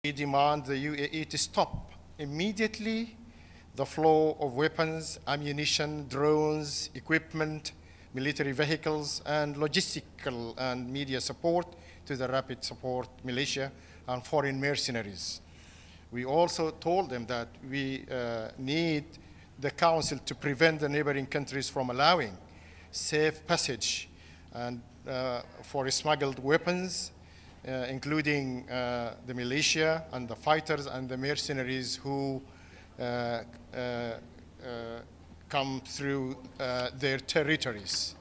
We demand the UAE to stop immediately the flow of weapons, ammunition, drones, equipment, military vehicles, and logistical and media support to the rapid support militia and foreign mercenaries. We also told them that we need the Council to prevent the neighboring countries from allowing safe passage and for smuggled weapons, including the militia and the fighters and the mercenaries who come through their territories.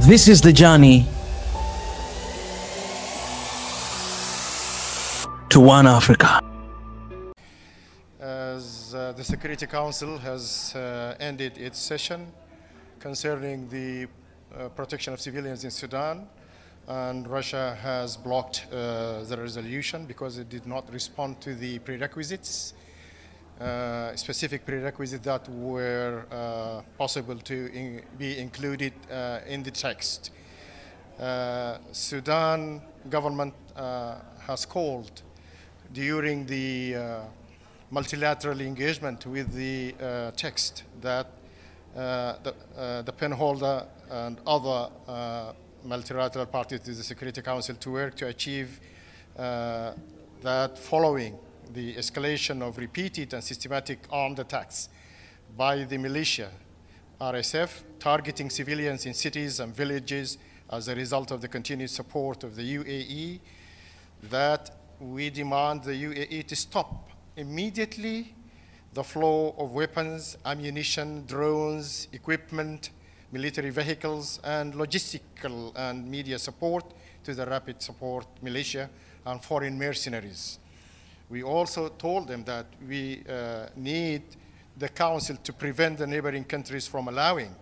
This is the journey to one Africa. As the Security Council has ended its session concerning the protection of civilians in Sudan, and Russia has blocked the resolution because it did not respond to the prerequisites, specific prerequisites that were possible to be included in the text. Sudan government has called during the multilateral engagement with the text that the penholder and other multilateral parties to the Security Council to work to achieve that following the escalation of repeated and systematic armed attacks by the militia, RSF, targeting civilians in cities and villages as a result of the continued support of the UAE, that we demand the UAE to stop immediately the flow of weapons, ammunition, drones, equipment, military vehicles, and logistical and media support to the rapid support militia and foreign mercenaries. We also told them that we need the Council to prevent the neighboring countries from allowing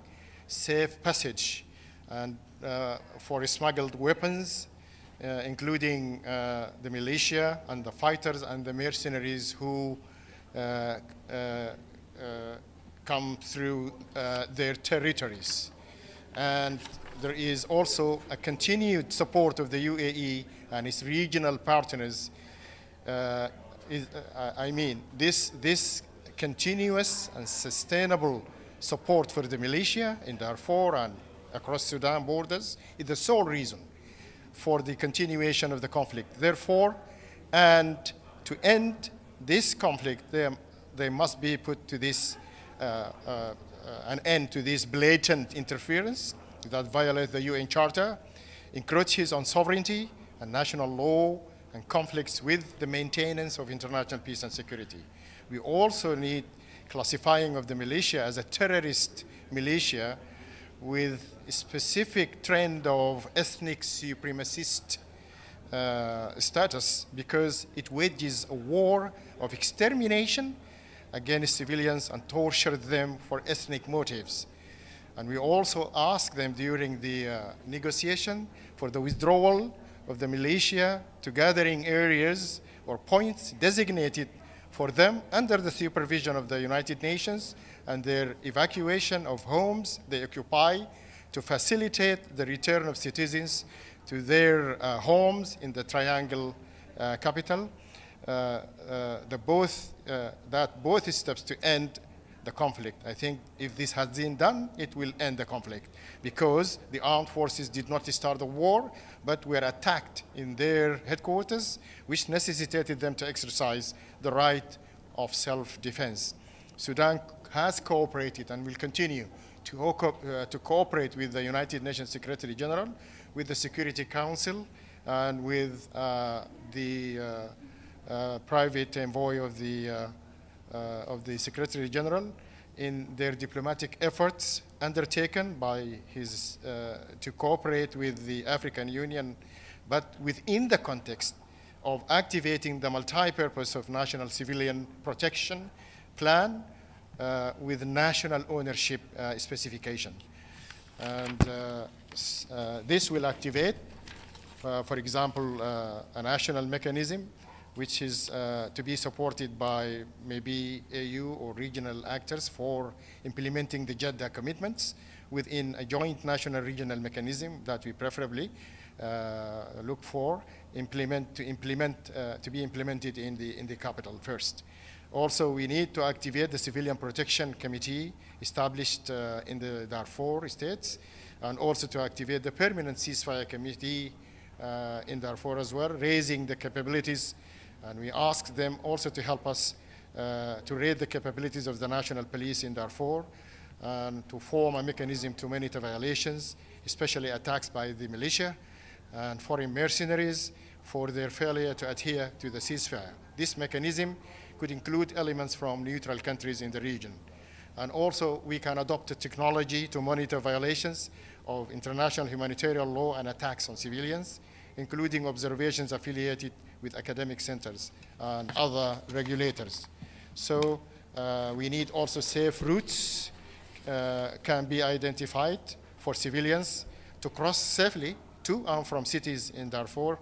safe passage and for smuggled weapons, including the militia and the fighters and the mercenaries who come through their territories. And there is also a continued support of the UAE and its regional partners. This continuous and sustainable support for the militia in Darfur and across Sudan borders is the sole reason for the continuation of the conflict. Therefore, and to end this conflict, there must be put to this an end to this blatant interference that violates the UN Charter, encroaches on sovereignty and national law, and conflicts with the maintenance of international peace and security. We also need classifying of the militia as a terrorist militia with a specific trend of ethnic supremacist status, because it wages a war of extermination against civilians and torture them for ethnic motives. And we also ask them during the negotiation for the withdrawal of the militia to gathering areas or points designated for them under the supervision of the United Nations, and their evacuation of homes they occupy to facilitate the return of citizens to their homes in the Triangle capital. Both steps to end the conflict. I think if this has been done, it will end the conflict, because the armed forces did not start the war, but were attacked in their headquarters, which necessitated them to exercise the right of self-defense. Sudan has cooperated and will continue to cooperate with the United Nations Secretary General, with the Security Council, and with the private envoy of the Secretary General in their diplomatic efforts undertaken by his to cooperate with the African Union, but within the context of activating the multi-purpose of national civilian protection plan with national ownership specification. And this will activate, for example, a national mechanism which is to be supported by maybe AU or regional actors for implementing the Jeddah commitments within a joint national regional mechanism that we preferably look for to be implemented in the capital first. Also, we need to activate the Civilian Protection Committee established in the Darfur states, and also to activate the Permanent Ceasefire Committee in Darfur as well, raising the capabilities. And we ask them also to help us to raise the capabilities of the National Police in Darfur and to form a mechanism to monitor violations, especially attacks by the militia and foreign mercenaries for their failure to adhere to the ceasefire. This mechanism could include elements from neutral countries in the region. And also, we can adopt a technology to monitor violations of international humanitarian law and attacks on civilians, including observations affiliated with academic centers and other regulators. So we need also safe routes can be identified for civilians to cross safely to and from cities in Darfur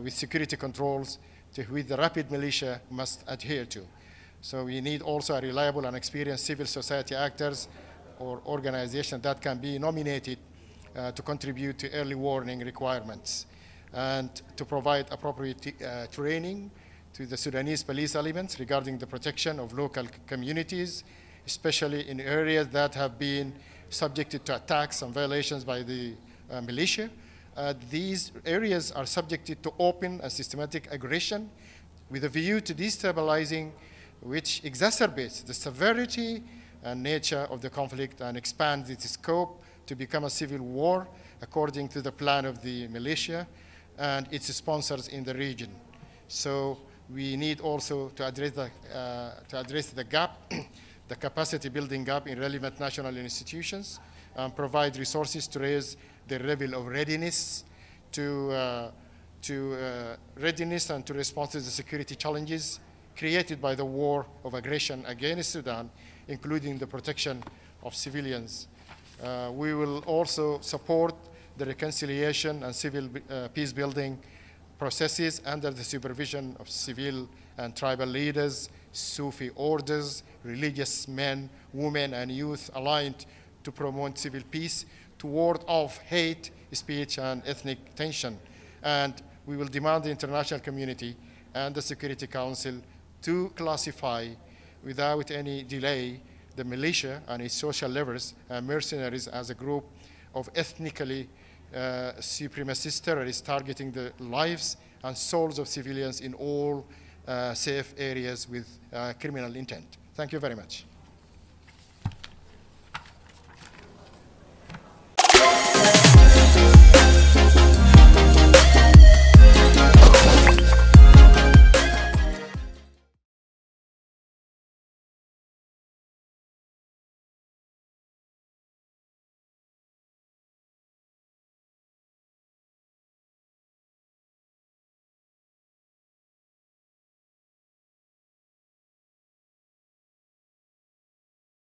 with security controls to which the rapid militia must adhere to. So we need also a reliable and experienced civil society actors or organizations that can be nominated to contribute to early warning requirements and to provide appropriate training to the Sudanese police elements regarding the protection of local communities, especially in areas that have been subjected to attacks and violations by the militia. These areas are subjected to open and systematic aggression with a view to destabilizing, which exacerbates the severity and nature of the conflict and expands its scope to become a civil war according to the plan of the militia and its sponsors in the region. So we need also to address the gap, the capacity building gap in relevant national institutions, and provide resources to raise the level of readiness readiness and to respond to the security challenges created by the war of aggression against Sudan, including the protection of civilians. We will also support the reconciliation and civil peace building processes under the supervision of civil and tribal leaders, Sufi orders, religious men, women, and youth aligned to promote civil peace, to ward off hate speech and ethnic tension. And we will demand the international community and the Security Council to classify without any delay the militia and its social levers and mercenaries as a group of ethnically supremacist terrorists targeting the lives and souls of civilians in all safe areas with criminal intent. Thank you very much.